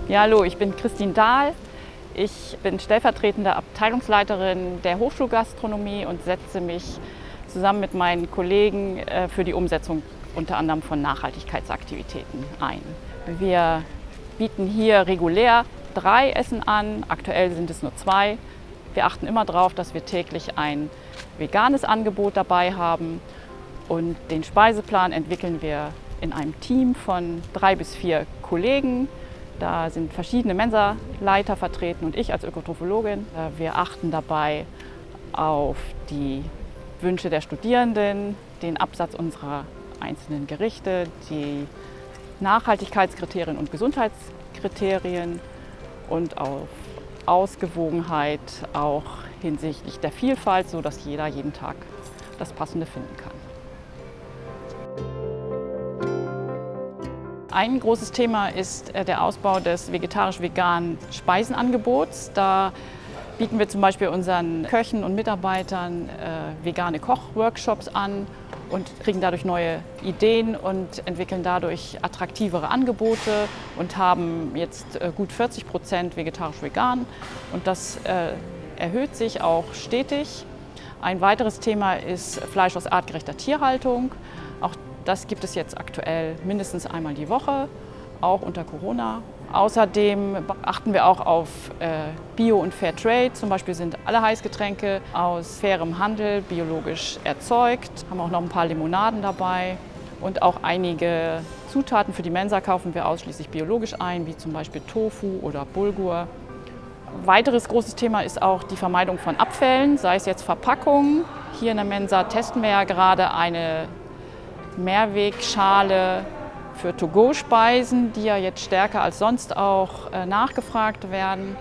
Ja, hallo, ich bin Christine Dahl. Ich bin stellvertretende Abteilungsleiterin der Hochschulgastronomie und setze mich zusammen mit meinen Kollegen für die Umsetzung unter anderem von Nachhaltigkeitsaktivitäten ein. Wir bieten hier regulär 3 Essen an, aktuell sind es nur 2. Wir achten immer darauf, dass wir täglich ein veganes Angebot dabei haben und den Speiseplan entwickeln wir in einem Team von 3 bis 4 Kollegen. Da sind verschiedene Mensaleiter vertreten und ich als Ökotrophologin. Wir achten dabei auf die Wünsche der Studierenden, den Absatz unserer einzelnen Gerichte, die Nachhaltigkeitskriterien und Gesundheitskriterien und auf Ausgewogenheit auch hinsichtlich der Vielfalt, sodass jeder jeden Tag das Passende finden kann. Ein großes Thema ist der Ausbau des vegetarisch-veganen Speisenangebots. Da bieten wir zum Beispiel unseren Köchen und Mitarbeitern vegane Kochworkshops an und kriegen dadurch neue Ideen und entwickeln dadurch attraktivere Angebote und haben jetzt gut 40% vegetarisch-vegan und das erhöht sich auch stetig. Ein weiteres Thema ist Fleisch aus artgerechter Tierhaltung. Auch das gibt es jetzt aktuell mindestens einmal die Woche, auch unter Corona. Außerdem achten wir auch auf Bio- und Fairtrade. Zum Beispiel sind alle Heißgetränke aus fairem Handel biologisch erzeugt. Haben auch noch ein paar Limonaden dabei. Und auch einige Zutaten für die Mensa kaufen wir ausschließlich biologisch ein, wie zum Beispiel Tofu oder Bulgur. Ein weiteres großes Thema ist auch die Vermeidung von Abfällen, sei es jetzt Verpackungen. Hier in der Mensa testen wir ja gerade eine Mehrwegschale für To-Go-Speisen, die ja jetzt stärker als sonst auch nachgefragt werden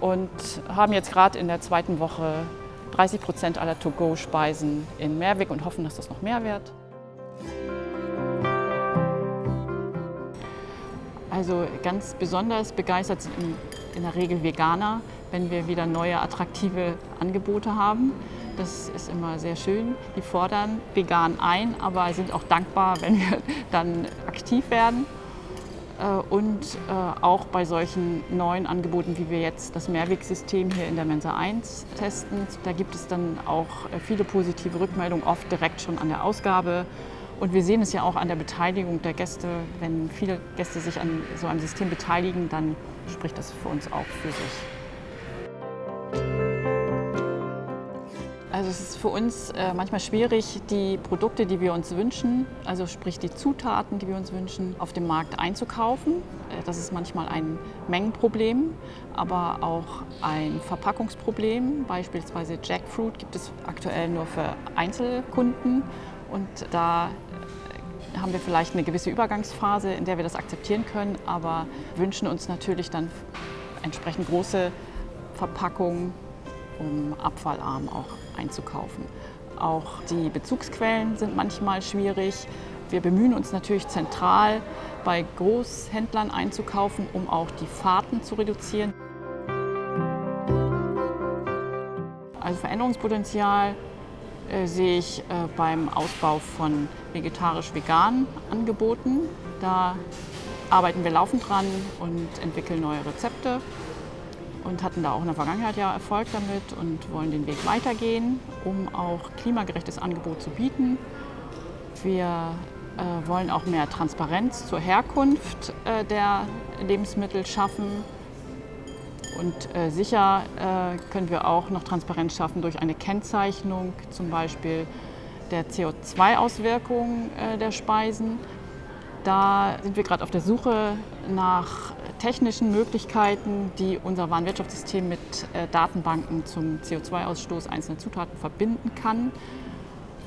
und haben jetzt gerade in der 2. Woche 30% aller To-Go-Speisen in Mehrweg und hoffen, dass das noch mehr wird. Also ganz besonders begeistert sind in der Regel Veganer, wenn wir wieder neue attraktive Angebote haben. Das ist immer sehr schön. Die fordern vegan ein, aber sind auch dankbar, wenn wir dann aktiv werden. Und auch bei solchen neuen Angeboten, wie wir jetzt das Mehrwegsystem hier in der Mensa 1 testen, da gibt es dann auch viele positive Rückmeldungen, oft direkt schon an der Ausgabe. Und wir sehen es ja auch an der Beteiligung der Gäste. Wenn viele Gäste sich an so einem System beteiligen, dann spricht das für uns auch für sich. Also es ist für uns manchmal schwierig, die Produkte, die wir uns wünschen, also sprich die Zutaten, die wir uns wünschen, auf dem Markt einzukaufen. Das ist manchmal ein Mengenproblem, aber auch ein Verpackungsproblem. Beispielsweise Jackfruit gibt es aktuell nur für Einzelkunden und da haben wir vielleicht eine gewisse Übergangsphase, in der wir das akzeptieren können, aber wünschen uns natürlich dann entsprechend große Verpackungen, um abfallarm auch einzukaufen. Auch die Bezugsquellen sind manchmal schwierig. Wir bemühen uns natürlich zentral bei Großhändlern einzukaufen, um auch die Fahrten zu reduzieren. Also Veränderungspotenzial sehe ich beim Ausbau von vegetarisch-veganen Angeboten. Da arbeiten wir laufend dran und entwickeln neue Rezepte. Und hatten da auch in der Vergangenheit ja Erfolg damit und wollen den Weg weitergehen, um auch klimagerechtes Angebot zu bieten. Wir wollen auch mehr Transparenz zur Herkunft der Lebensmittel schaffen. Und sicher können wir auch noch Transparenz schaffen durch eine Kennzeichnung, zum Beispiel der CO2-Auswirkungen der Speisen. Da sind wir gerade auf der Suche nach technischen Möglichkeiten, die unser Warenwirtschaftssystem mit Datenbanken zum CO2-Ausstoß einzelner Zutaten verbinden kann.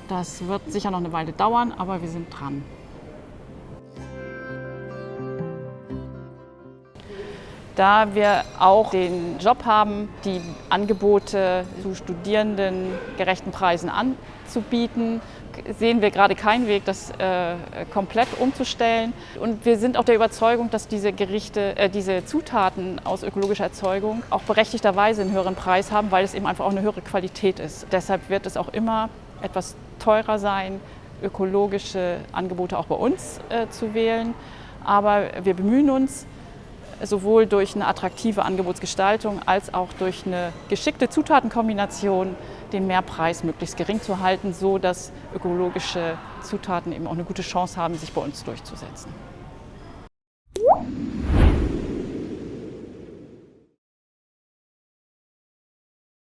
Das wird sicher noch eine Weile dauern, aber wir sind dran. Da wir auch den Job haben, die Angebote zu studierendengerechten Preisen anzubieten, sehen wir gerade keinen Weg, das komplett umzustellen. Und wir sind auch der Überzeugung, dass diese Zutaten aus ökologischer Erzeugung auch berechtigterweise einen höheren Preis haben, weil es eben einfach auch eine höhere Qualität ist. Deshalb wird es auch immer etwas teurer sein, ökologische Angebote auch bei uns zu wählen. Aber wir bemühen uns, sowohl durch eine attraktive Angebotsgestaltung als auch durch eine geschickte Zutatenkombination den Mehrpreis möglichst gering zu halten, so dass ökologische Zutaten eben auch eine gute Chance haben, sich bei uns durchzusetzen.